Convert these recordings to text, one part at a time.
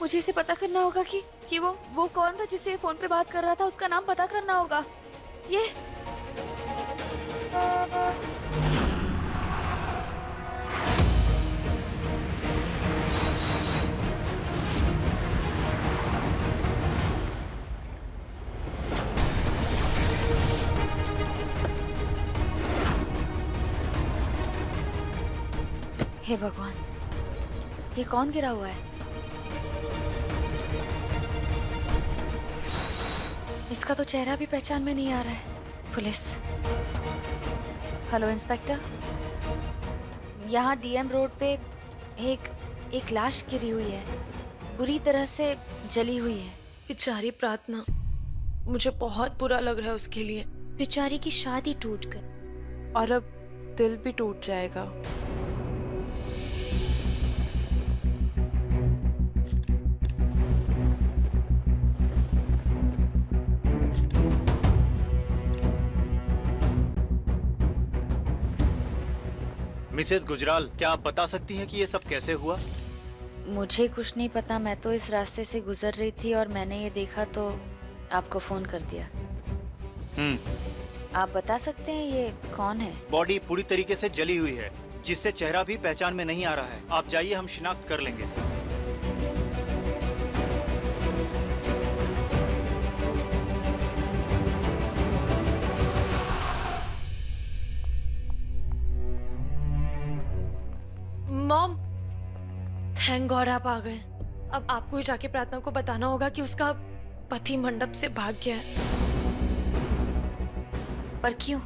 मुझे इसे पता करना होगा कि वो कौन था जिससे फोन पे बात कर रहा था। उसका नाम पता करना होगा। ये हे भगवान, ये कौन गिरा हुआ है? इसका तो चेहरा भी पहचान में नहीं आ रहा है। पुलिस। हेलो इंस्पेक्टर, यहाँ डीएम रोड पे एक लाश गिरी हुई है, बुरी तरह से जली हुई है। बेचारी प्रार्थना, मुझे बहुत बुरा लग रहा है उसके लिए। बेचारी की शादी टूट गई और अब दिल भी टूट जाएगा। मिसेस गुजराल, क्या आप बता सकती हैं कि ये सब कैसे हुआ? मुझे कुछ नहीं पता। मैं तो इस रास्ते से गुजर रही थी और मैंने ये देखा तो आपको फोन कर दिया। आप बता सकते हैं ये कौन है? बॉडी पूरी तरीके से जली हुई है, जिससे चेहरा भी पहचान में नहीं आ रहा है। आप जाइए, हम शिनाख्त कर लेंगे। मॉम, थैंक गॉड आप आ गए। अब आपको ही जाके प्रार्थना को बताना होगा कि उसका पति मंडप से भाग गया है। पर क्यों?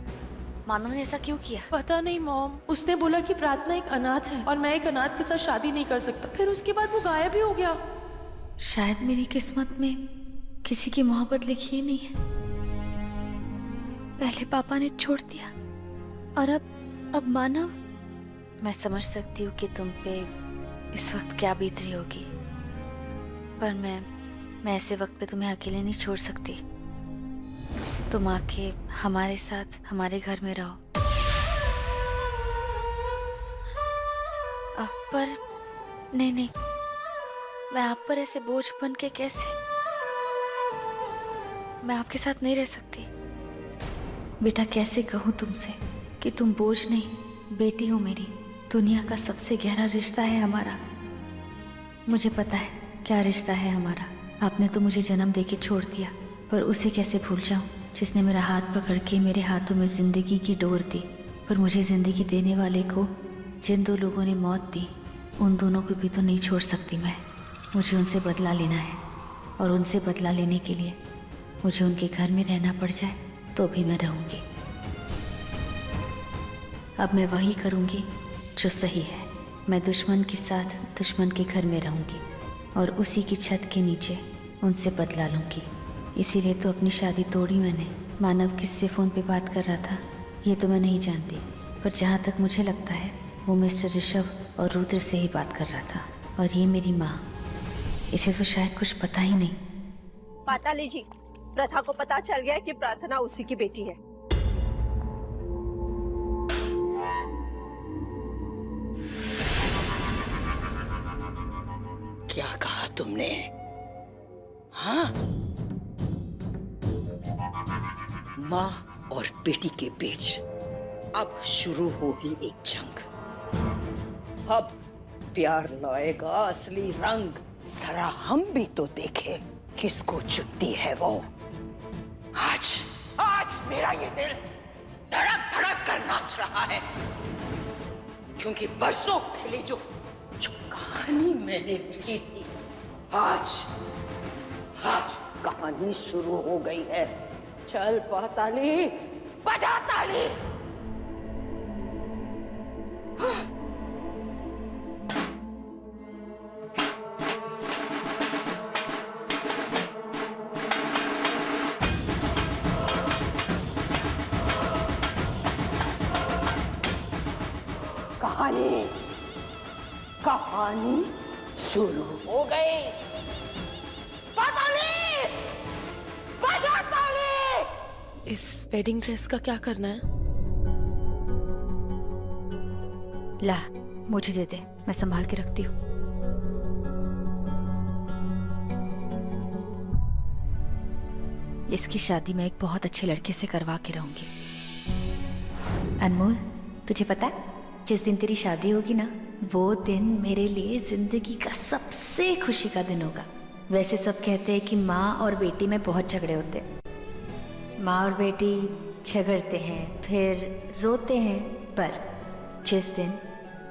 मानव ने ऐसा क्यों किया? पता नहीं मॉम, उसने बोला कि प्रार्थना एक अनाथ है और मैं एक अनाथ के साथ शादी नहीं कर सकता। फिर उसके बाद वो गायब ही हो गया। शायद मेरी किस्मत में किसी की मोहब्बत लिखी ही नहीं है। पहले पापा ने छोड़ दिया और अब मानव। मैं समझ सकती हूँ कि तुम पे इस वक्त क्या बीत रही होगी, पर मैं ऐसे वक्त पे तुम्हें अकेले नहीं छोड़ सकती। तुम आके हमारे साथ हमारे घर में रहो। पर नहीं, मैं आप पर ऐसे बोझ बन के कैसे? मैं आपके साथ नहीं रह सकती। बेटा, कैसे कहूँ तुमसे कि तुम बोझ नहीं, बेटी हो मेरी। दुनिया का सबसे गहरा रिश्ता है हमारा। मुझे पता है क्या रिश्ता है हमारा। आपने तो मुझे जन्म देके छोड़ दिया, पर उसे कैसे भूल जाऊं जिसने मेरा हाथ पकड़ के मेरे हाथों में जिंदगी की डोर दी। पर मुझे जिंदगी देने वाले को जिन दो लोगों ने मौत दी, उन दोनों को भी तो नहीं छोड़ सकती मैं। मुझे उनसे बदला लेना है और उनसे बदला लेने के लिए मुझे उनके घर में रहना पड़ जाए तो भी मैं रहूंगी। अब मैं वही करूंगी जो सही है। मैं दुश्मन के साथ दुश्मन के घर में रहूंगी और उसी की छत के नीचे उनसे बदला लूंगी। इसीलिए तो अपनी शादी तोड़ी मैंने। मानव किससे फ़ोन पे बात कर रहा था ये तो मैं नहीं जानती, पर जहाँ तक मुझे लगता है वो मिस्टर ऋषभ और रुद्र से ही बात कर रहा था। और ये मेरी माँ, इसे तो शायद कुछ पता ही नहीं। पाताली जी, प्रथा को पता चल गया कि प्रार्थना उसी की बेटी है। क्या कहा तुमने? हाँ, माँ और बेटी के बीच अब शुरू होगी एक जंग। अब प्यार लाएगा असली रंग। जरा हम भी तो देखें किसको चुनती है वो। आज मेरा ये दिल धड़क धड़क कर नाच रहा है, क्योंकि बरसों पहले जो कहानी मैंने लिखी थी, आज कहानी शुरू हो गई है। चल पाताली, बजा ताली। कहानी शुरू हो गई। पाताली, बजा ताली। इस वेडिंग ड्रेस का क्या करना है? ला, मुझे दे दे, मैं संभाल के रखती हूँ। इसकी शादी मैं एक बहुत अच्छे लड़के से करवा के रहूंगी। अनमोल, तुझे पता है जिस दिन तेरी शादी होगी ना, वो दिन मेरे लिए जिंदगी का सबसे खुशी का दिन होगा। वैसे सब कहते हैं कि माँ और बेटी में बहुत झगड़े होते हैं। माँ और बेटी झगड़ते हैं, फिर रोते हैं, पर जिस दिन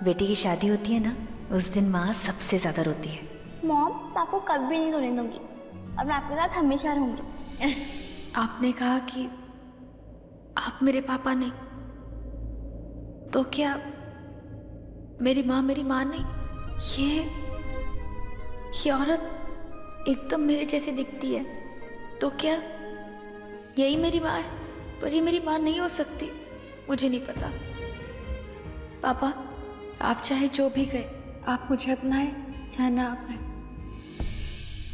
बेटी की शादी होती है ना, उस दिन माँ सबसे ज्यादा रोती है। मॉम, मैं आपको कभी नहीं रोने दूंगी और मैं आपके साथ हमेशा रहूंगी। आपने कहा कि आप मेरे पापा नहीं, तो क्या मेरी माँ नहीं? ये औरत एकदम मेरे जैसे दिखती है, तो क्या यही मेरी माँ है? पर ये मेरी माँ नहीं हो सकती। मुझे नहीं पता। पापा, आप चाहे जो भी कहे, आप मुझे अपनाए या ना अपनाए,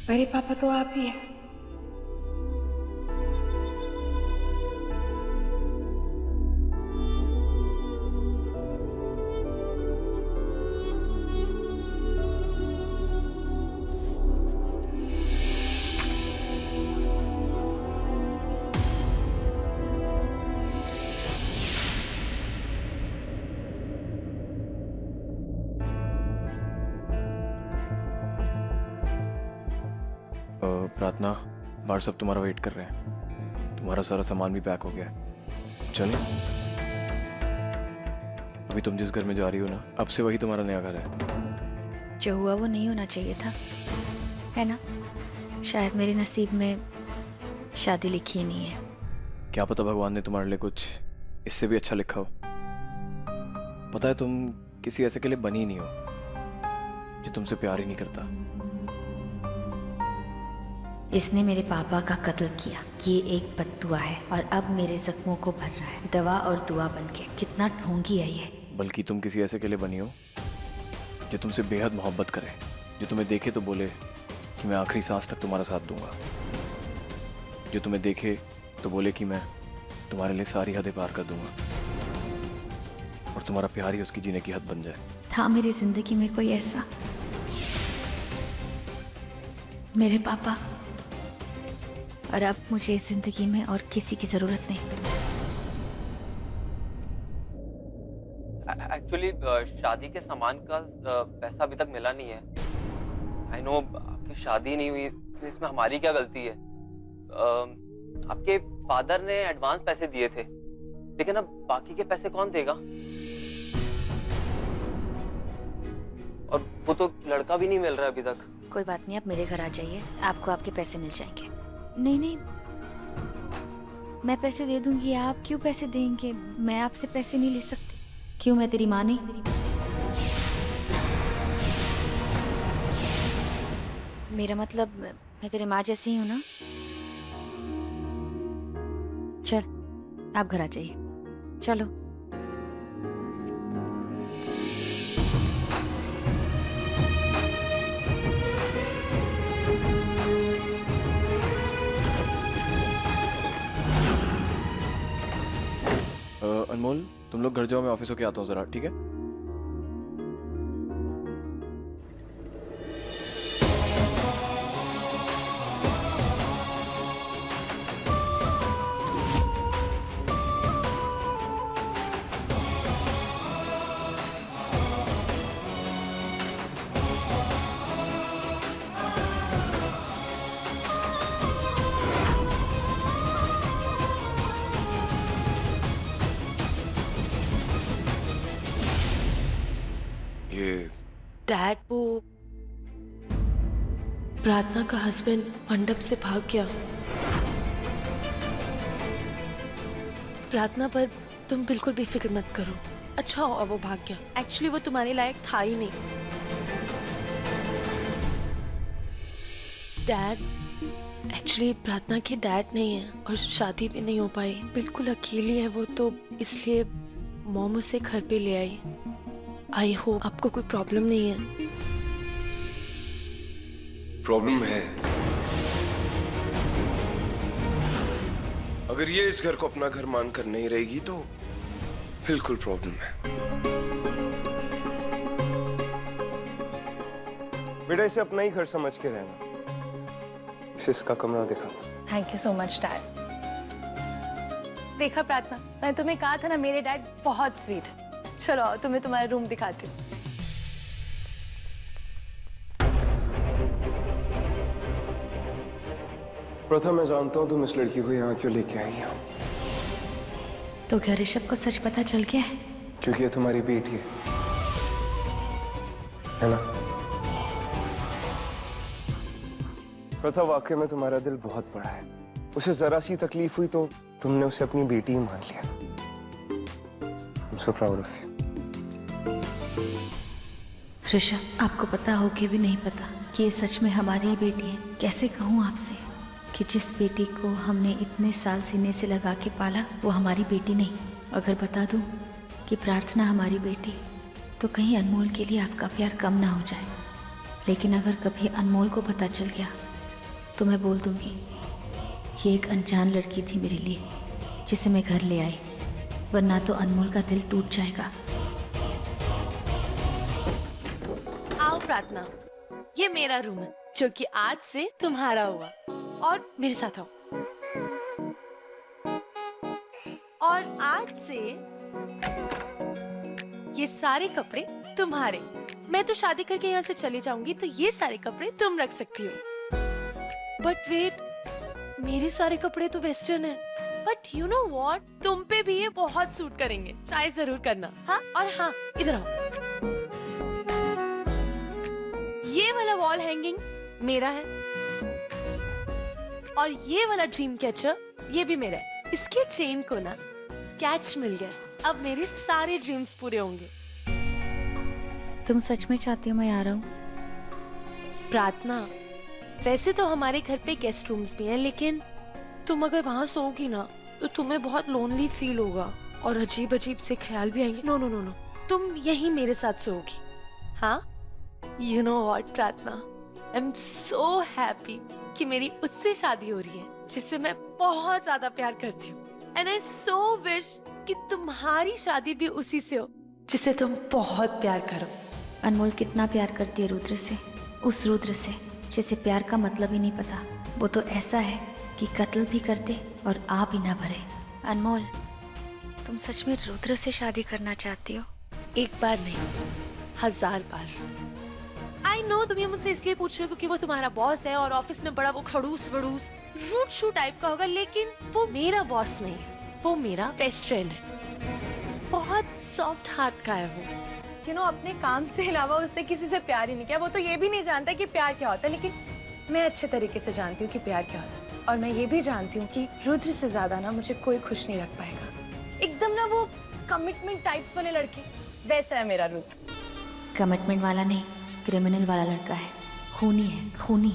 मेरे पापा तो आप ही हैं। प्रार्थना, बाहर सब तुम्हारा वेट कर रहे हैं। तुम्हारा सारा सामान भी पैक हो गया है। चले। अभी तुम जिस घर में जा रही हो ना, अब से वही तुम्हारा नया घर है। जो हुआ वो नहीं होना चाहिए था, है ना? शायद मेरे नसीब में शादी लिखी ही नहीं है। क्या पता भगवान ने तुम्हारे लिए कुछ इससे भी अच्छा लिखा हो। पता है, तुम किसी ऐसे के लिए बनी ही नहीं हो जो तुमसे प्यार ही नहीं करता। इसने मेरे पापा का कत्ल किया। ये एक बददुआ है और अब मेरे जख्मों को भर रहा है दवा और दुआ बनके। कितना ढोंगी है ये। बल्कि तुम किसी ऐसे के लिए बनी हो जो तुमसे बेहद मोहब्बत करे, जो तुम्हें देखे तो बोले कि मैं आखिरी सांस तक तुम्हारा साथ दूंगा, जो तुम्हें देखे तो बोले कि मैं तुम्हारे लिए सारी हदें पार कर दूंगा और तुम्हारा प्यार ही उसकी जीने की हद बन जाए। था मेरी जिंदगी में कोई ऐसा? मेरे पापा। और अब मुझे इस जिंदगी में और किसी की जरूरत नहीं। एक्चुअली शादी के सामान का पैसा अभी तक मिला नहीं है। आई नो आपकी शादी नहीं हुई, तो इसमें हमारी क्या गलती है? आपके फादर ने एडवांस पैसे दिए थे, लेकिन अब बाकी के पैसे कौन देगा? और वो तो लड़का भी नहीं मिल रहा अभी तक। कोई बात नहीं, आप मेरे घर आ जाइए, आपको आपके पैसे मिल जाएंगे। नहीं, मैं पैसे दे दूंगी। आप क्यों पैसे देंगे? मैं आपसे पैसे नहीं ले सकती। क्यों? मैं तेरी माँ नहीं? मेरा मतलब मैं तेरे माँ जैसी ही हूँ ना। चल, आप घर आ जाइए। चलो। अनमोल, तुम लोग घर जाओ, मैं ऑफिस होके आता हूँ जरा, ठीक है? डैड, वो प्रार्थना का हस्बैंड मंडप से भाग गया। प्रार्थना पर तुम बिल्कुल भी फिक्र मत करो। अच्छा हुआ वो भाग गया। एक्चुअली वो तुम्हारे लायक था ही नहीं। डैड एक्चुअली प्रार्थना के डैड नहीं है और शादी भी नहीं हो पाई। बिल्कुल अकेली है वो, तो इसलिए मॉम उसे घर पे ले आई। आई होप आपको कोई प्रॉब्लम नहीं है। प्रॉब्लम है। अगर ये इस घर को अपना घर मानकर नहीं रहेगी तो बिल्कुल प्रॉब्लम है। बेटा, इसे अपना ही घर समझ के रहना। इसे इसका कमरा दिखाता। Thank you so much dad. देखा प्रार्थना, मैं तुम्हें कहा था ना मेरे डैड बहुत स्वीट है। चलो आओ, तुम्हें तुम्हारा रूम दिखाती हूँ। प्रथा, मैं जानता हूँ तुम इस लड़की को यहाँ क्यों लेके आई हो। तो क्या ऋषभ को सच पता चल गया है? क्योंकि ये तुम्हारी बेटी है ना? प्रथा, वाकई में तुम्हारा दिल बहुत बड़ा है। उसे जरा सी तकलीफ हुई तो तुमने उसे अपनी बेटी ही मान लिया। I'm so proud of you। Rishabh, आपको पता हो कि भी नहीं पता कि ये सच में हमारी ही बेटी है। कैसे कहूँ आपसे कि जिस बेटी को हमने इतने साल सीने से लगा के पाला वो हमारी बेटी नहीं। अगर बता दूँ कि प्रार्थना हमारी बेटी, तो कहीं अनमोल के लिए आपका प्यार कम ना हो जाए। लेकिन अगर कभी अनमोल को पता चल गया तो मैं बोल दूंगी ये एक अनजान लड़की थी मेरे लिए, जिसे मैं घर ले आई, वरना तो अनमोल का दिल टूट जाएगा। आओ प्रार्थना, ये मेरा रूम है जो कि आज से तुम्हारा हुआ, और मेरे साथ आओ। और आज से ये सारे कपड़े तुम्हारे। मैं तो शादी करके यहाँ से चली जाऊंगी तो ये सारे कपड़े तुम रख सकती हो। बट वेट, मेरे सारे कपड़े तो वेस्टर्न है, बट यू नो व्हाट, तुम पे भी ये बहुत सूट करेंगे। ट्राई जरूर करना। हाँ, और हाँ, इधर आओ। ये वाला वॉल हैंगिंग मेरा है, और ये वाला ड्रीम कैचर ये भी मेरा है। इसके चेन को ना कैच मिल गया, अब मेरे सारे ड्रीम्स पूरे होंगे। तुम सच में चाहती हो मैं आ रहा हूँ? प्रार्थना, वैसे तो हमारे घर पे गेस्ट रूम्स भी हैं, लेकिन तुम अगर वहां सोओगी ना तो तुम्हें बहुत लोनली फील होगा और अजीब अजीब से ख्याल भी आएंगे। नो नो नो नो, तुम यहीं मेरे साथ सोओगी। हाँ, यू नो व्हाट प्रार्थना, आई एम सो हैप्पी कि मेरी उससे शादी हो रही है जिससे मैं बहुत ज्यादा प्यार करती हूँ। एंड आई सो विश कि तुम्हारी शादी भी उसी से हो जिसे तुम बहुत प्यार करो। अनमोल कितना प्यार करती है रुद्र से, उस रुद्र से जिसे प्यार का मतलब ही नहीं पता। वो तो ऐसा है कि कत्ल भी कर दे और आ भी ना भरे। अनमोल, तुम सच में रुद्र से शादी करना चाहती हो? एक बार नहीं, 1000 बार। आई नो तुम ये मुझसे इसलिए पूछ रहे हो क्योंकि वो तुम्हारा बॉस है और ऑफिस में बड़ा वो खड़ूस वड़ूस रूट शू टाइप का होगा, लेकिन वो मेरा बॉस नहीं है, वो मेरा बेस्ट फ्रेंड है। बहुत सॉफ्ट हार्ट का है वो। यू नो, अपने काम से अलावा उसने किसी से प्यार ही नहीं किया। वो तो ये भी नहीं जानता कि प्यार क्या होता है, लेकिन मैं अच्छे तरीके से जानती हूँ कि प्यार क्या होता है। और मैं ये भी जानती हूँ कि रुद्र से ज्यादा ना मुझे कोई खुश नहीं रख पाएगा। एकदम ना वो कमिटमेंट टाइप्स वाले लड़के, वैसा है मेरा रुद्र। कमिटमेंट वाला नहीं, क्रिमिनल वाला लड़का है, खूनी है, खूनी।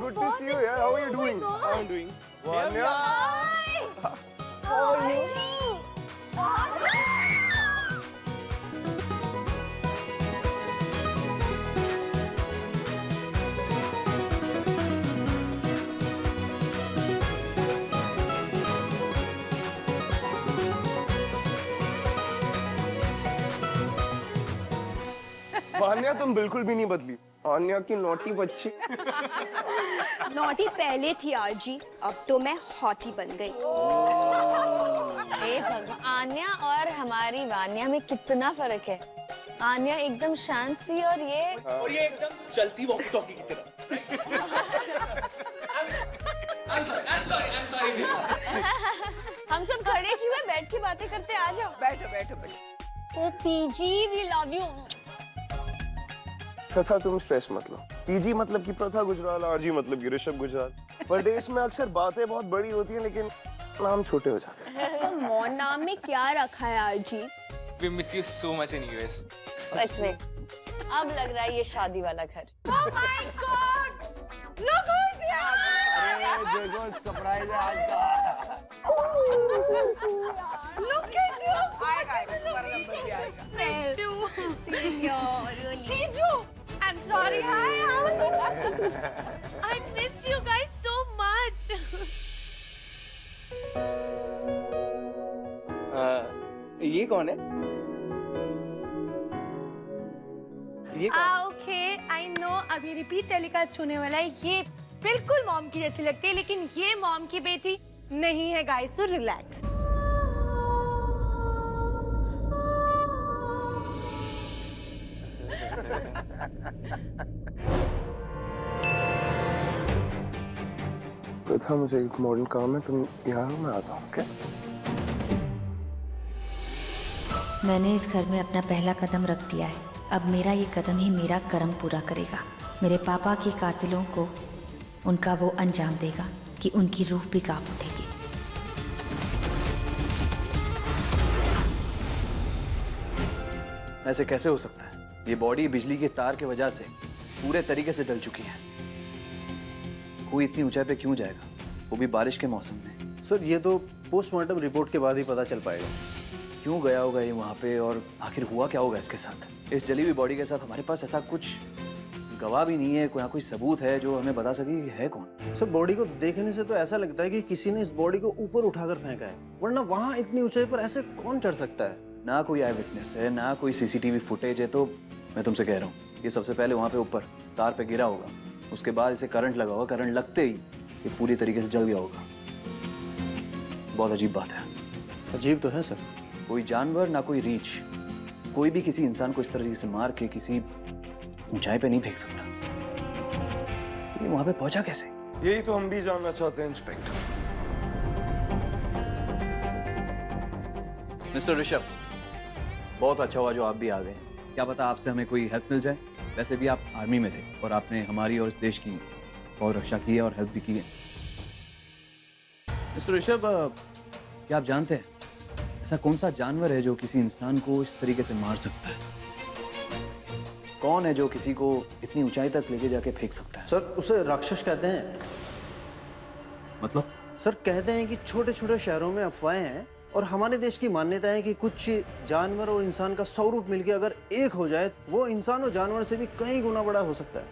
Good to see you. How are you doing? I'm doing. Vanya. How are you? Vanya, तुम बिल्कुल भी नहीं बदली। आन्या की नॉटी बच्ची। नॉटी पहले थी आरजी, अब तो मैं हॉटी बन गई। हे भगवान, आन्या और हमारी वान्या में कितना फर्क है। आन्या एकदम शांत सी और ये एकदम चलती वॉकी टॉकी की तरह। I'm sorry. हम सब खड़े क्यों हैं? बैठ के बातें करते, आ जाओ। बैठो। ओ पीजी, वी लव यू। प्रथा, तुम स्ट्रेस मत लो। पीजी मतलब कि प्रथा गुजराल, आरजी मतलब कि ऋषभ गुजराल। परदेश में अक्सर बातें बहुत बड़ी होती हैं लेकिन नाम छोटे हो जाते हैं। मोन नाम में क्या रखा है RG? We miss you so much in US. सच में अब लग रहा है ये शादी वाला घर। Oh my God! Look who's here! जगह सरप्राइज है आज का। Look at you! आएगा, तुम्हारा नंबर भी आएगा। Nice to see you. जीजू, I'm sorry. I missed you guys so much. ये कौन है? ये कौन? ओके आई नो अभी रिपीट टेलीकास्ट होने वाला है। ये बिल्कुल मॉम की जैसी लगती है, लेकिन ये मॉम की बेटी नहीं है गाइस, सो रिलैक्स। प्रथा मुझे एक मॉडल काम है, तुम यहाँ मैं आता हूँ। क्या मैंने इस घर में अपना पहला कदम रख दिया है। अब मेरा ये कदम ही मेरा कर्म पूरा करेगा। मेरे पापा के कातिलों को उनका वो अंजाम देगा कि उनकी रूह भी कांप उठेगी। ऐसे कैसे हो सकता है? ये बॉडी बिजली के तार की वजह से पूरे तरीके से जल चुकी है। कोई इतनी ऊंचाई पे क्यों जाएगा, वो भी बारिश के मौसम में? सर ये तो पोस्टमार्टम रिपोर्ट के बाद ही पता चल पाएगा। क्यों गया होगा ये वहाँ पे, और आखिर हुआ क्या होगा इसके साथ? इस जली हुई बॉडी के साथ हमारे पास ऐसा कुछ गवाह भी नहीं है, कोई सबूत है जो हमें बता सके कि है कौन? सर बॉडी को देखने से तो ऐसा लगता है कि किसी ने इस बॉडी को ऊपर उठाकर फेंका है, वरना वहाँ इतनी ऊंचाई पर ऐसे कौन चढ़ सकता है? ना कोई आई विटनेस है, ना कोई सीसीटीवी फुटेज है। तो मैं तुमसे कह रहा हूँ, ये सबसे पहले वहाँ पे ऊपर तार पे गिरा होगा, उसके बाद इसे करंट लगा होगा, करंट लगते ही ये पूरी तरीके से जल गया होगा। बहुत अजीब बात है। अजीब तो है सर। कोई जानवर, ना कोई रीछ, कोई भी किसी इंसान को इस तरह से मार के किसी ऊंचाई पे नहीं फेंक सकता। ये वहां पे पहुंचा कैसे? यही तो हम भी जानना चाहते हैं इंस्पेक्टर। मिस्टर ऋषभ, बहुत अच्छा हुआ जो आप भी आ गए। क्या पता आपसे हमें कोई हेल्प मिल जाए। वैसे भी आप आर्मी में थे और आपने हमारी और इस देश की बहुत रक्षा की है और हेल्प भी की है। मिस्टर ऋषभ, क्या आप जानते हैं ऐसा कौन सा जानवर है जो किसी इंसान को इस तरीके से मार सकता है? कौन है जो किसी को इतनी ऊंचाई तक लेके जाके फेंक सकता है? सर उसे राक्षस कहते हैं। मतलब? सर कहते हैं कि छोटे छोटे शहरों में अफवाहें हैं और हमारे देश की मान्यता है कि कुछ जानवर और इंसान का स्वरूप मिलकर अगर एक हो जाए, वो इंसान और जानवर से भी कई गुना बड़ा हो सकता है।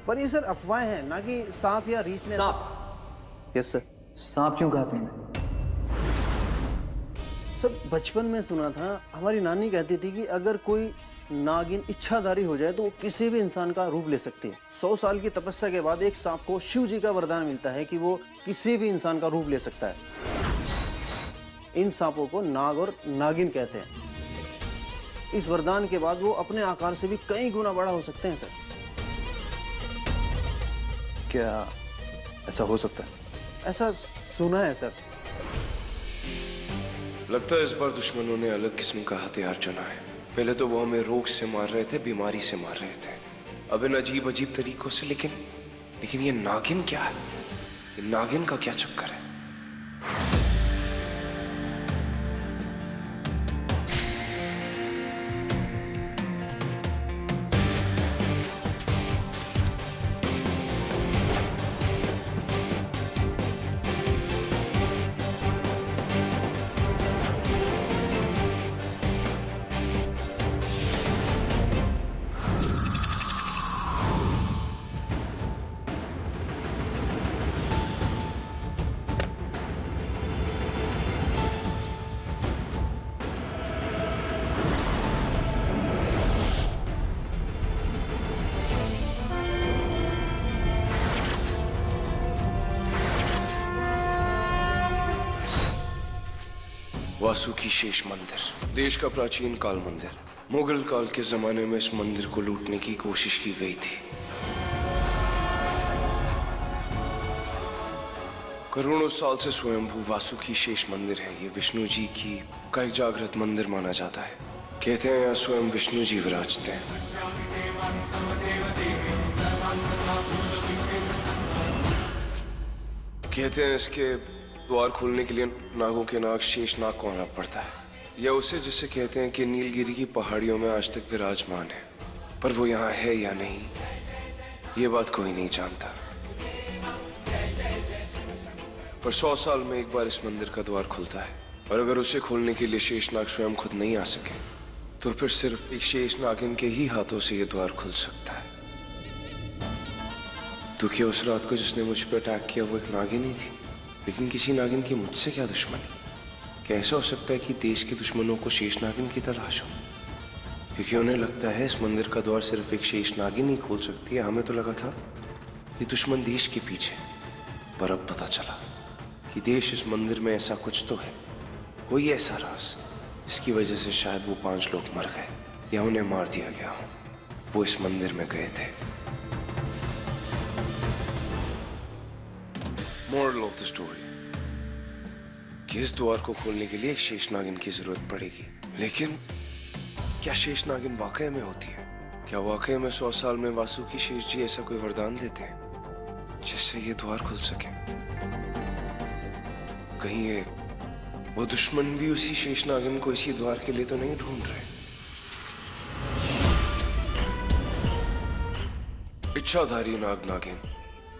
पर ये सर अफवाहें हैं, ना कि सांप या रीछ ने। सांप? Yes sir. सांप क्यों कहा तुमने? सर बचपन में सुना था, हमारी नानी कहती थी कि अगर कोई नागिन इच्छाधारी हो जाए तो वो किसी भी इंसान का रूप ले सकती है। 100 साल की तपस्या के बाद एक सांप को शिव जी का वरदान मिलता है कि वो किसी भी इंसान का रूप ले सकता है। इन सांपों को नाग और नागिन कहते हैं। इस वरदान के बाद वो अपने आकार से भी कई गुना बड़ा हो सकते हैं सर। क्या ऐसा हो सकता है? ऐसा सुना है सर। लगता है इस बार दुश्मनों ने अलग किस्म का हथियार चुना है। पहले तो वो हमें रोग से मार रहे थे, बीमारी से मार रहे थे, अब इन अजीब अजीब तरीकों से। लेकिन ये नागिन क्या है? ये नागिन का क्या चक्कर है? वासुकी शेष मंदिर, देश का प्राचीन काल मंदिर। मुगल काल के जमाने में इस मंदिर को लूटने की कोशिश की गई थी। करोड़ों साल से स्वयंभू वासुकी शेष मंदिर है। ये विष्णु जी की का एक जागृत मंदिर माना जाता है। कहते हैं यहाँ स्वयं विष्णु जी विराजते हैं। कहते हैं इसके द्वार खोलने के लिए नागों के नाग शेष नाग को आना पड़ता है, या उसे जिसे कहते हैं कि नीलगिरी की पहाड़ियों में आज तक विराजमान है। पर वो यहाँ है या नहीं, ये बात कोई नहीं जानता। पर 100 साल में एक बार इस मंदिर का द्वार खुलता है, और अगर उसे खोलने के लिए शेषनाग स्वयं खुद नहीं आ सके तो फिर सिर्फ एक शेष नागिन के ही हाथों से ये द्वार खुल सकता है। तो क्या उस रात को जिसने मुझ पर अटैक किया वो एक नागिन ही थी? लेकिन किसी नागिन की मुझसे क्या दुश्मनी? कैसे हो सकता है कि देश के दुश्मनों को शेष नागिन की तलाश हो? क्योंकि उन्हें लगता है इस मंदिर का द्वार सिर्फ एक शेष नागिन ही खोल सकती है। हमें तो लगा था कि दुश्मन देश के पीछे, पर अब पता चला कि देश इस मंदिर में ऐसा कुछ तो है, कोई ऐसा राज जिसकी वजह से शायद वो 5 लोग मर गए या उन्हें मार दिया गया हो। वो इस मंदिर में गए थे। मोरल ऑफ द स्टोरी कि इस द्वार को खोलने के लिए एक शेष नागिन की जरूरत पड़ेगी। लेकिन क्या शेष नागिन वाकई में होती है? क्या वाकई में 100 साल में वासुकी शेष जी ऐसा कोई वरदान देते हैं जिससे ये द्वार खुल सके? कहीं ये वो दुश्मन भी उसी शेष नागिन को इसी द्वार के लिए तो नहीं ढूंढ रहे? इच्छाधारी नाग नागिन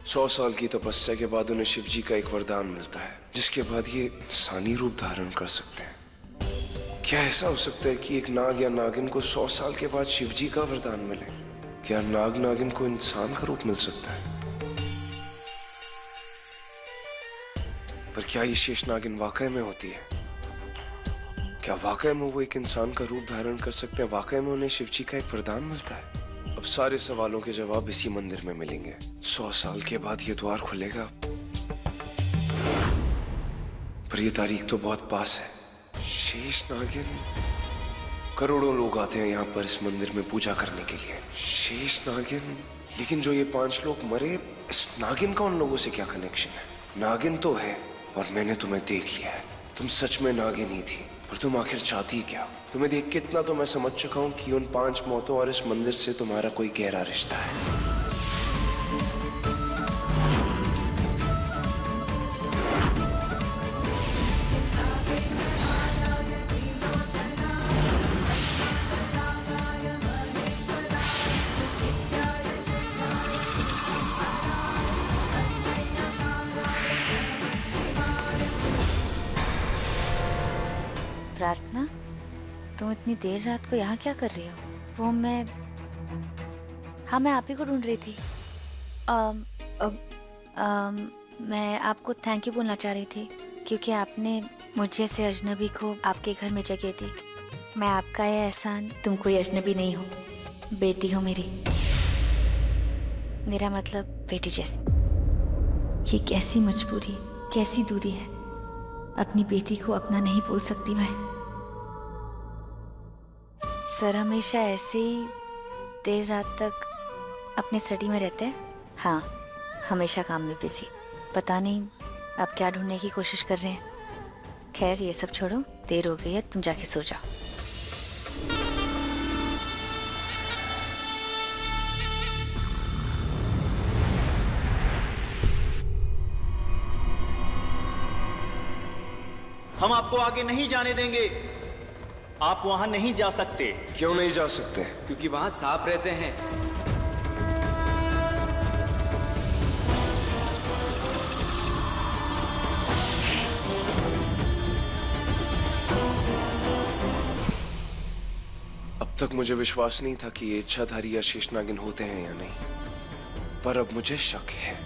100 साल की तपस्या के बाद उन्हें शिव जी का एक वरदान मिलता है, जिसके बाद ये इंसानी रूप धारण कर सकते हैं। क्या ऐसा हो सकता है कि एक नाग या नागिन को 100 साल के बाद शिव जी का वरदान मिले? क्या नाग नागिन को इंसान का रूप मिल सकता है? पर क्या ये शेष नागिन वाकई में होती है? क्या वाकई में वो एक इंसान का रूप धारण कर सकते हैं? वाकई में उन्हें शिव जी का एक वरदान मिलता है? अब सारे सवालों के जवाब इसी मंदिर में मिलेंगे। 100 साल के बाद ये द्वार खुलेगा, पर ये तारीख तो बहुत पास है। शेष नागिन, करोड़ों लोग आते हैं यहाँ पर इस मंदिर में पूजा करने के लिए। शेष नागिन, लेकिन जो ये 5 लोग मरे, इस नागिन का उन लोगों से क्या कनेक्शन है? नागिन तो है और मैंने तुम्हें देख लिया है। तुम सच में नागिन ही थी, पर तुम आखिर चाहती क्या? तुम्हें देख के इतना तो मैं समझ चुका हूँ कि उन 5 मौतों और इस मंदिर से तुम्हारा कोई गहरा रिश्ता है। प्रार्थना, तुम इतनी देर रात को यहाँ क्या कर रही हो? वो मैं आप ही को ढूंढ रही थी। मैं आपको थैंक यू बोलना चाह रही थी क्योंकि आपने मुझे से अजनबी को आपके घर में जगह दी। मैं आपका ये एहसान, तुम कोई अजनबी नहीं हो, बेटी हो मेरी। मेरा मतलब बेटी जैसी। ये कैसी मजबूरी, कैसी दूरी है। अपनी बेटी को अपना नहीं बोल सकती मैं। सर हमेशा ऐसे ही देर रात तक अपने स्टडी में रहते हैं? हाँ, हमेशा काम में बिजी। पता नहीं आप क्या ढूंढने की कोशिश कर रहे हैं। खैर ये सब छोड़ो, देर हो गई है, तुम जाके सो जाओ। हम आपको आगे नहीं जाने देंगे। आप वहां नहीं जा सकते। क्यों नहीं जा सकते? क्योंकि वहां सांप रहते हैं। अब तक मुझे विश्वास नहीं था कि ये इच्छाधारी या शेषनागिन होते हैं या नहीं, पर अब मुझे शक है।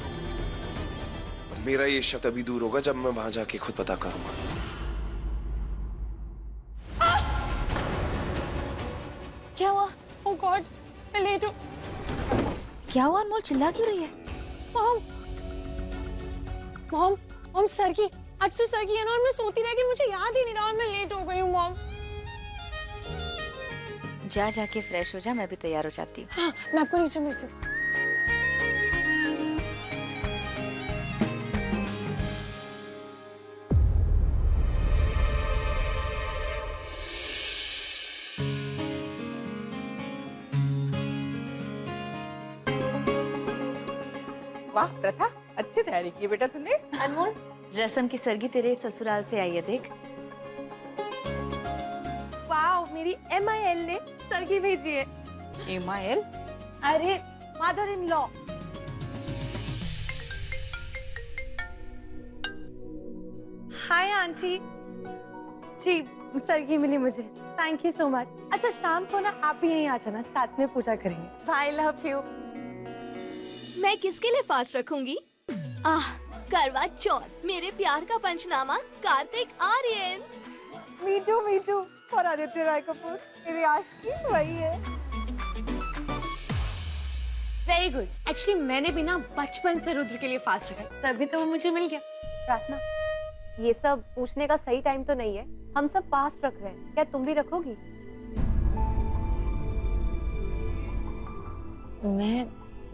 मेरा ये शक तभी दूर होगा जब मैं वहां जाके खुद पता करूंगा। क्या हुआ? ओह गॉड, मैं लेट हूँ। क्या हुआ अनमोल, चिल्ला क्यों रही है? मॉम मॉम मॉम, सर की आज तो सर की है ना, और मैं सोती रह गई, मुझे याद ही नहीं रहा और मैं लेट हो गई हूँ मॉम। जाके फ्रेश हो जा, मैं भी तैयार हो जाती हूँ। हाँ, मैं आपको नीचे मिलती हूँ। वाह प्रथा, अच्छी तैयारी की बेटा तूने। अनमोल, रसम की सरगी तेरे ससुराल से आई है, देख। वाह, मेरी MIL ने सरगी भेजी है। MIL? अरे mother in law. Hi aunty ji, सरगी मिली मुझे, थैंक यू सो मच। अच्छा शाम को ना आप भी यहीं आ जाना, साथ में पूजा करेंगे। Bye, love you. मैं किसके लिए फास्ट रखूंगी? करवा चौथ, मेरे प्यार का पंचनामा, कार्तिक आर्यन। मीटू और आदित्य राय कपूर, मेरी आशिकी वही है। Very good. एक्चुअली मैंने भी ना बचपन से रुद्र के लिए फास्ट रखा है, तभी तो वो मुझे मिल गया। प्रार्थना, ये सब पूछने का सही टाइम तो नहीं है। हम सब फास्ट रख रहे हैं, क्या तुम भी रखोगी?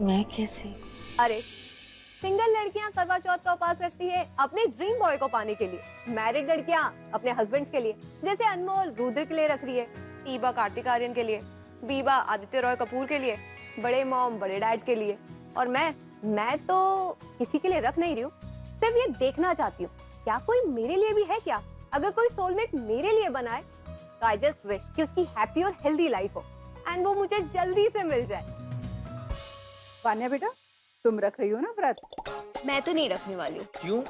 मैं कैसे? अरे सिंगल लड़कियां करवा चौथ का उपास रखती है अपने ड्रीम बॉय को पाने के लिए। मैरिड लड़कियां अपने हस्बैंड के लिए, जैसे अनमोल रुद्र के लिए रख रही है, ईबा कार्तिक आर्यन के लिए, बीबा आदित्य रॉय कपूर के लिए, बड़े मॉम बड़े डैड के लिए, और मैं तो किसी के लिए रख नहीं रही हूँ। सिर्फ ये देखना चाहती हूँ क्या कोई मेरे लिए भी है क्या। अगर कोई सोलमेट मेरे लिए बनाए तो आई जस्ट विश कि उसकी हैप्पी और हेल्दी लाइफ हो, एंड वो मुझे जल्दी से मिल जाए। वान्या बेटा, तुम रख रही हो ना व्रत? मैं तो नहीं रखने वाली हूँ। क्यों?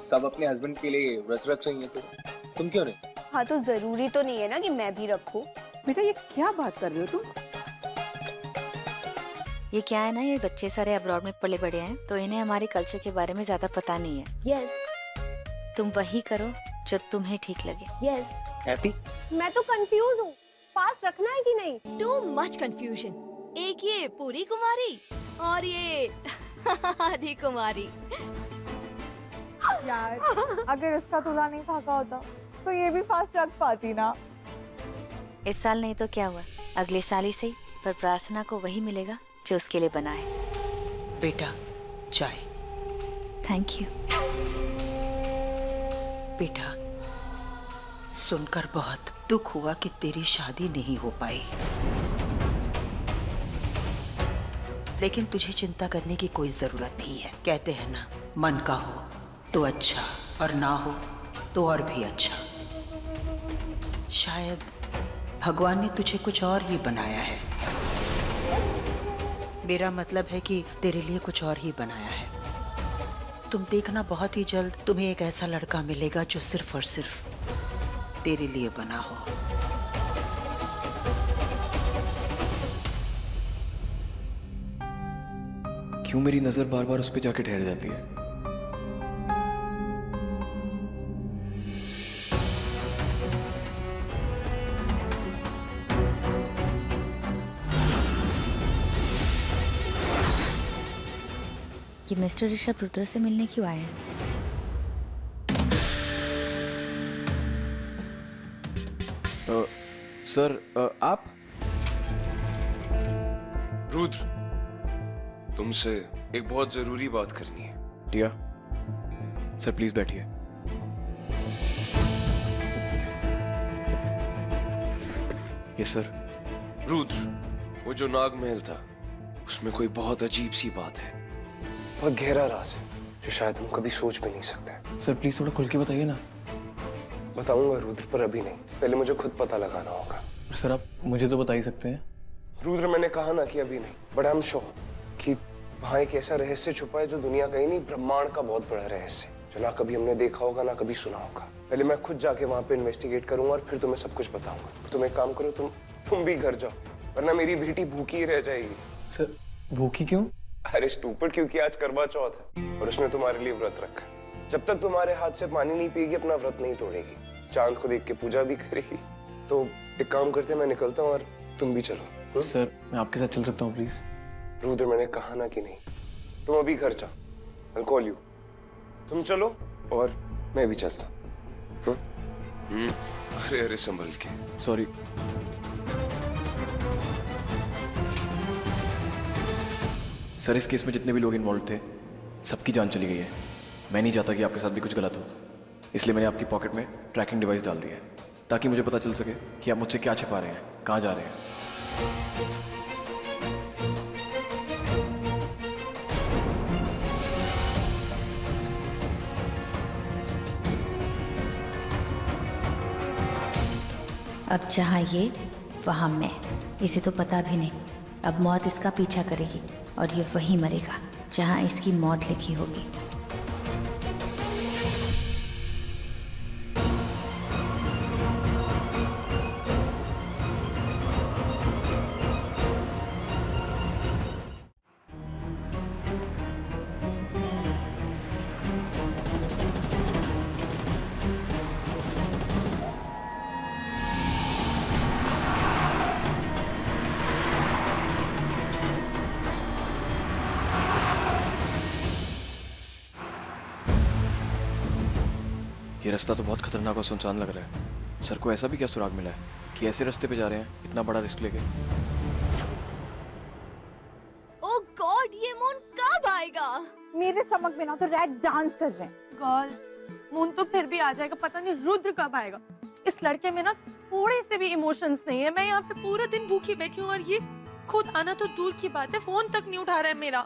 सब अपने हस्बैंड के लिए व्रत रख रही हैं, तो तुम क्यों नहीं? हाँ, तो जरूरी तो नहीं है ना कि मैं भी रखूं। बेटा ये क्या बात कर रहे हो तुम? ये क्या है ना, ये बच्चे सारे अब्रॉड में पले बड़े हैं, तो इन्हें हमारे कल्चर के बारे में ज्यादा पता नहीं है। यस। तुम वही करो जो तुम्हें ठीक लगे। यस। हैप्पी? मैं तो कंफ्यूज हूँ, फास्ट रखना है कि नहीं? Too much confusion. एक ये पूरी कुमारी और ये आधी कुमारी। यार अगर इसका तुला नहीं भागा होता तो ये भी फास्ट रख पाती ना। इस साल नहीं तो क्या हुआ, अगले साल ही सही, पर प्रार्थना को वही मिलेगा जो उसके लिए बना है। बेटा चाय। Thank you. बेटा सुनकर बहुत दुख हुआ कि तेरी शादी नहीं हो पाई, लेकिन तुझे चिंता करने की कोई जरूरत नहीं है। कहते हैं ना, मन का हो तो अच्छा और ना हो तो और भी अच्छा। शायद भगवान ने तुझे कुछ और ही बनाया है। मेरा मतलब है कि तेरे लिए कुछ और ही बनाया है। तुम देखना, बहुत ही जल्द तुम्हें एक ऐसा लड़का मिलेगा जो सिर्फ और सिर्फ तेरे लिए बना हो। क्यों मेरी नजर बार बार उस पर जाके ठहर जाती है? ये मिस्टर ऋषभ रुद्र से मिलने क्यों आए हैं? सर आप? रुद्र, तुमसे एक बहुत जरूरी बात करनी है। टिया, सर प्लीज बैठिए। Yes sir. रुद्र, वो जो नाग महल था उसमें कोई बहुत अजीब सी बात है, बहुत गहरा राज है जो शायद हम कभी सोच भी नहीं सकते। सर प्लीज थोड़ा खुल के बताइए ना। बताऊंगा रुद्र, पर अभी नहीं, पहले मुझे खुद पता लगाना होगा। सर आप मुझे तो बता ही सकते हैं। रुद्र, मैंने कहा ना कि अभी नहीं, बट आई एम श्योर कि वहाँ एक ऐसा रहस्य छुपा है जो दुनिया का ही नहीं, ब्रह्मांड का बहुत बड़ा रहस्य, जो ना कभी हमने देखा होगा ना कभी सुना होगा। पहले मैं खुद जाके वहाँ पे इन्वेस्टिगेट करूंगा और फिर तुम्हें सब कुछ बताऊंगा। तुम एक काम करो, तुम भी घर जाओ, वरना मेरी बेटी भूखी ही रह जाएगी। सर भूखी क्यों? अरे स्टूपिड, क्योंकि आज करवा चौथ है और उसने तुम्हारे लिए व्रत रखा है। जब तक तुम्हारे हाथ से पानी नहीं पिएगी अपना व्रत नहीं तोड़ेगी, चांद को देख के पूजा भी करेगी। तो एक काम करते हैं, मैं निकलता हूँ और तुम भी चलो। सर मैं आपके साथ चल सकता हूँ प्लीज? रुद्र, मैंने कहा ना कि नहीं, तुम अभी घर जाओ, I'll call you। तुम चलो और मैं भी चलता हूँ। अरे अरे संभल के। सॉरी। सर इस केस में जितने भी लोग इन्वॉल्व थे सबकी जान चली गई है। मैं नहीं चाहता कि आपके साथ भी कुछ गलत हो, इसलिए मैंने आपकी पॉकेट में ट्रैकिंग डिवाइस डाल दिया है ताकि मुझे पता चल सके कि आप मुझसे क्या छिपा रहे हैं, कहाँ जा रहे हैं। अब जहाँ ये वहाँ मैं, इसे तो पता भी नहीं। अब मौत इसका पीछा करेगी और ये वहीं मरेगा जहाँ इसकी मौत लिखी होगी। ये रास्ता तो बहुत खतरनाक और सुनसान लग रहा है। सर को ऐसा भी क्या सुराग मिला है कि ऐसे रास्ते पे जा रहे हैं इतना बड़ा रिस्क लेके? ओह गॉड, ये मून कब आएगा? मेरे स्टमक में ना तो रैट डांस कर रहे हैं। गर्ल, मून तो फिर भी आ जाएगा, पता नहीं रुद्र कब आएगा। इस लड़के में ना थोड़े से भी इमोशंस नहीं है। मैं यहाँ पे पूरा दिन भूखी बैठी हूँ और ये खुद आना तो दूर की बात है, फोन तक नहीं उठा रहा है मेरा।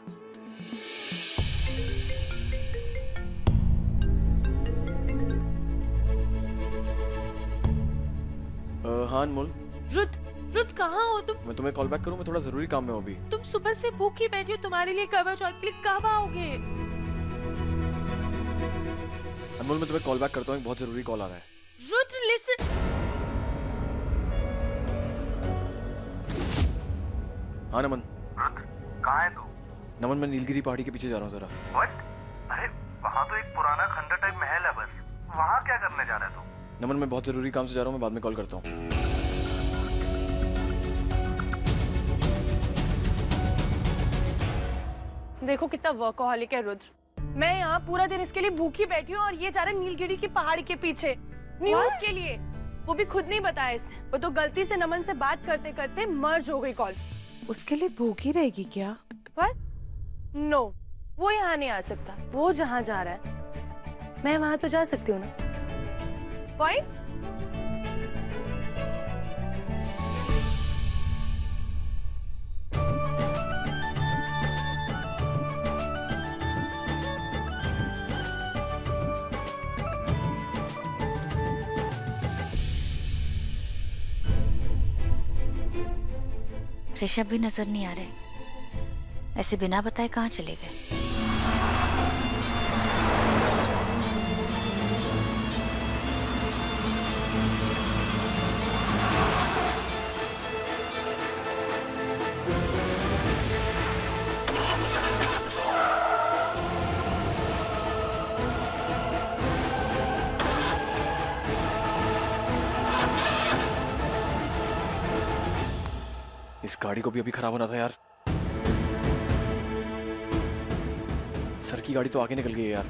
हाँ अनमोल। रुद्र कहाँ हो तुम? मैं तुम्हें कॉल बैक करूँ? मैं थोड़ा जरूरी काम में हूँ अभी। तुम सुबह से भूखी बैठी हो, तुम्हारे लिए करवा चौथ के लिए कब आओगे? अनमोल मैं तुम्हें कॉल बैक करता हूँ, एक बहुत जरूरी कॉल आ रहा है। रुद्र लिसन। हाँ नमन। कहाँ है तू? नमन मैं नीलगिरी पहाड़ी के पीछे जा रहा हूँ जरा। What? अरे वहाँ तो एक पुराना खंडर टाइप महल है बस, वहाँ क्या करने जा रहा है तू? नमन मैं बहुत जरूरी काम से जा रहा हूँ, मैं बाद में कॉल करता हूँ। देखो कितना वर्कहॉलिक है रुद्र। मैं यहाँ पूरा दिन इसके लिए भूखी बैठी हूँ और ये जा रहा है नीलगिरी की पहाड़ी के पीछे न्यूज के लिए। वो भी खुद नहीं बताया इसने, वो तो गलती से नमन से बात करते करते मर्ज हो गई कॉल। उसके लिए भूखी रहेगी क्या? पर नो, वो यहाँ नहीं आ सकता। वो जहाँ जा रहा है मैं वहां तो जा सकती हूँ ना। पॉइंट? ऋषभ भी नजर नहीं आ रहे, ऐसे बिना बताए कहाँ चले गए? इस गाड़ी को भी अभी खराब होना था यार। सर की गाड़ी तो आगे निकल गई है यार।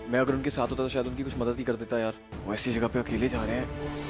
मैं अगर उनके साथ होता तो शायद उनकी कुछ मदद ही कर देता यार। वो ऐसी जगह पे अकेले जा रहे हैं।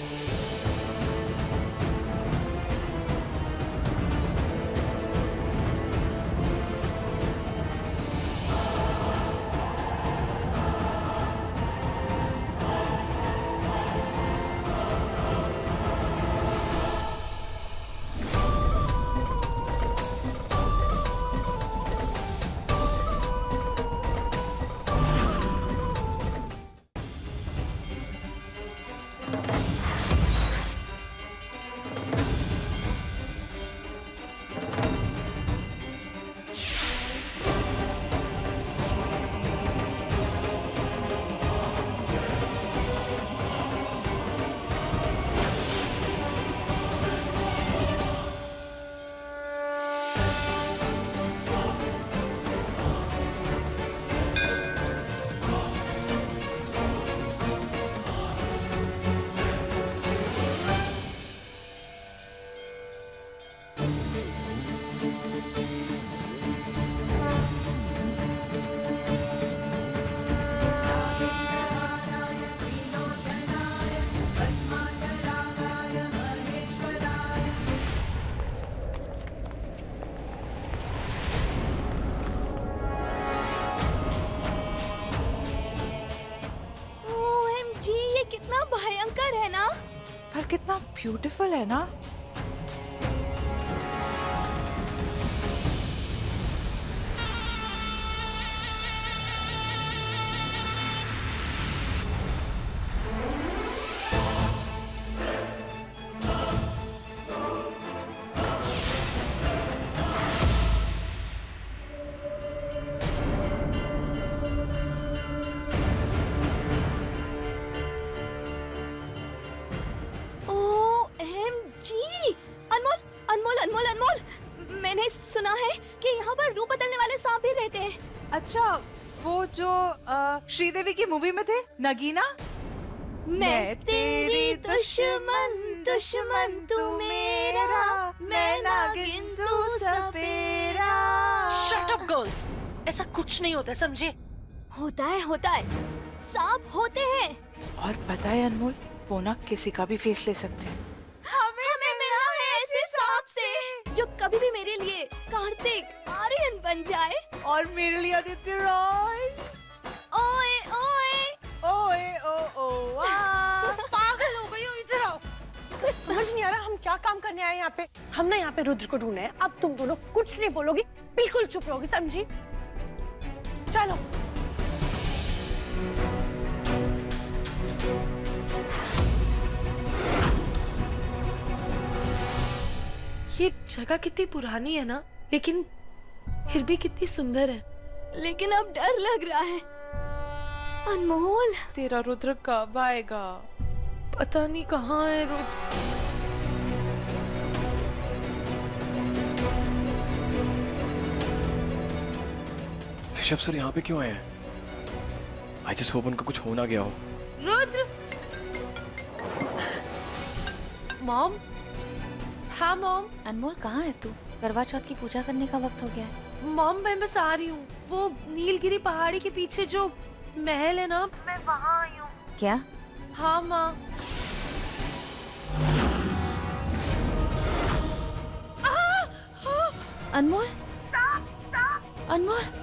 भयंकर है ना? पर कितना ब्यूटीफुल है ना? मैंने सुना है कि यहाँ पर रूप बदलने वाले सांप भी रहते हैं। अच्छा, वो जो श्रीदेवी की मूवी में थे, नगीना? मैं तेरी दुश्मन दुश्मन तू मेरा, मैं नागिन तू सपेरा। शट अप गर्ल्स, ऐसा कुछ नहीं होता समझे? होता है सांप होते हैं। और पता है अनमोल, वो ना किसी का भी फेस ले सकते हैं। हमें मिलना है ऐसे सांप से जो कभी भी मेरे लिए कार्तिक आर्यन बन जाए और मेरे लिए आदित्य रॉय। ओए ओए ओए ओ ओ आ। पागल हो गई हो, इधर आओ। मुझे समझ नहीं आ रहा हम क्या काम करने आए यहाँ पे। हम ना यहाँ पे रुद्र को ढूंढना है। अब तुम दोनों कुछ नहीं बोलोगी, बिल्कुल चुप रहोगी, समझी? चलो। ये जगह कितनी पुरानी है ना, लेकिन फिर भी कितनी सुंदर है। लेकिन अब डर लग रहा है। अनमोल, तेरा रुद्र कब आएगा? पता नहीं कहाँ है रुद्र। ऋषभ सर यहाँ पे क्यों आए हैं? आई जस्ट होप उनका कुछ हो ना गया हो। रुद्र। मॉम। हाँ मॉम। अनमोल कहाँ है तू? करवा चौथ की पूजा करने का वक्त हो गया है। मॉम मैं बस आ रही हूँ। वो नीलगिरी पहाड़ी के पीछे जो महल है ना, मैं वहाँ आई हूँ। क्या? हाँ माँ। अनमोल, अनमोल।